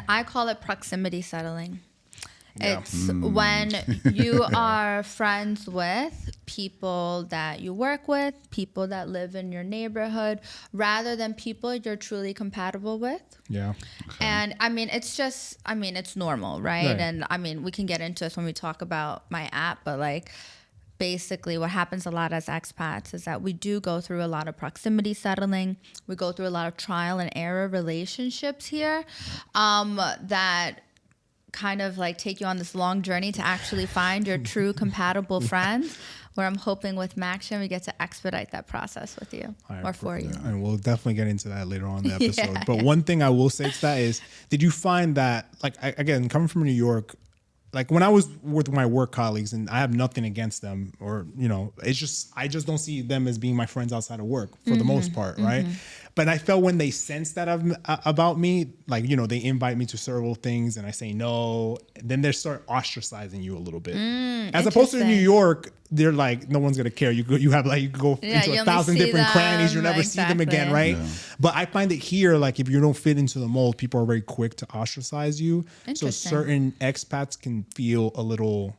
I call it proximity settling. Yeah. It's when you are friends with people that you work with, people that live in your neighborhood, rather than people you're truly compatible with. Yeah. Okay. And I mean, it's normal, right? And I mean, we can get into this when we talk about my app, but like, basically what happens a lot as expats is that we do go through a lot of proximity settling. We go through a lot of trial and error relationships here, that kind of like take you on this long journey to actually find your true compatible friends, where I'm hoping with Maxion we get to expedite that process with you or for you. And we'll definitely get into that later on in the episode. But one thing I will say to that is, did you find that, like, again, coming from New York, like when I was with my work colleagues, and I have nothing against them, or, you know, it's just, I just don't see them as being my friends outside of work for the most part, right? But I felt when they sense that about me, like, you know, they invite me to several things and I say no, then they start ostracizing you a little bit. As opposed to New York, they're like, no one's gonna care. You go into 1,000 different crannies. You'll never see them again, right? Yeah. But I find that here, like, if you don't fit into the mold, people are very quick to ostracize you. So certain expats can feel a little,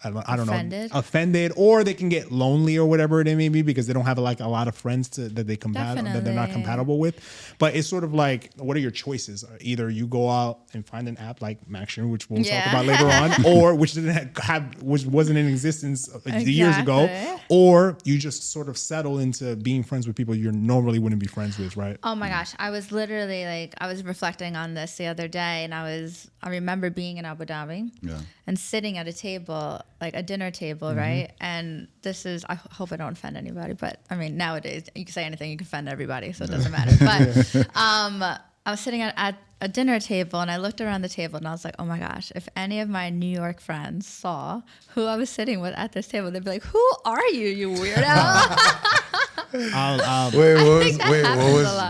I don't know, offended, or they can get lonely or whatever it may be because they don't have like a lot of friends that that they're not compatible with. But it's sort of like, what are your choices? Either you go out and find an app like Maxion, which we'll talk about later on, or which wasn't in existence years ago, or you just sort of settle into being friends with people you normally wouldn't be friends with, right? Oh my gosh, I was literally like, I was reflecting on this the other day, and I remember being in Abu Dhabi and sitting at a table, like a dinner table, right? And this is, I hope I don't offend anybody, but I mean, nowadays you can say anything, you can offend everybody, so it doesn't matter. But I was sitting at a dinner table, and I looked around the table, and I was like, oh my gosh, if any of my New York friends saw who I was sitting with at this table, they'd be like, who are you, you weirdo?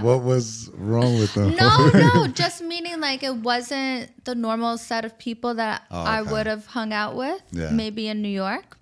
What was wrong with them? No, just meaning like it wasn't the normal set of people that I would have hung out with, maybe in New York.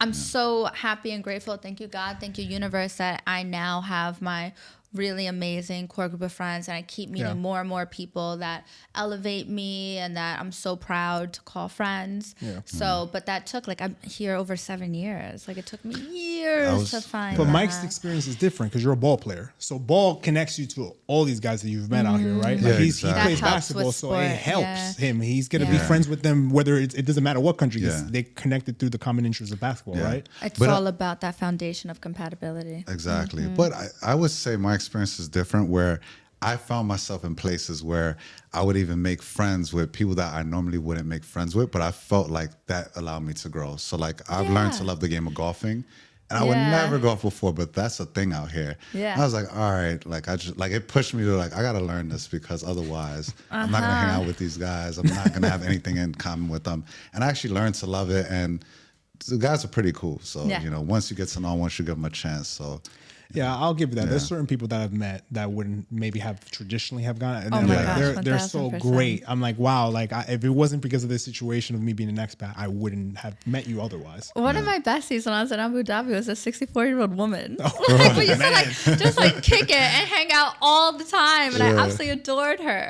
I'm so happy and grateful. Thank you, God. Thank you, universe, that I now have my really amazing core group of friends, and I keep meeting more and more people that elevate me and that I'm so proud to call friends. So but that took, like, I'm here over 7 years, like it took me years to find but that. Mike's experience is different because you're a ball player, so ball connects you to all these guys that you've met out here, right? Like he plays basketball, so it helps him. He's gonna be friends with them whether it doesn't matter what country, they connected through the common interests of basketball, right? It's all about that foundation of compatibility. Exactly. But I would say my experience is different, where I found myself in places where I would even make friends with people that I normally wouldn't make friends with, but I felt like that allowed me to grow. So like I've learned to love the game of golfing, and I would never golf before, but that's a thing out here. I was like, all right, like it pushed me to like, I got to learn this, because otherwise I'm not going to hang out with these guys. I'm not going to have anything in common with them. And I actually learned to love it. And the guys are pretty cool. So, you know, once you get to know them, once you give them a chance. So yeah, I'll give you that. There's certain people that I've met that wouldn't maybe have traditionally have gone, and they're so great. I'm like, wow, like if it wasn't because of this situation of me being an expat, I wouldn't have met you otherwise. One of my besties when I was in Abu Dhabi was a 64-year-old woman. We used to like just like kick it and hang out all the time, and I absolutely adored her.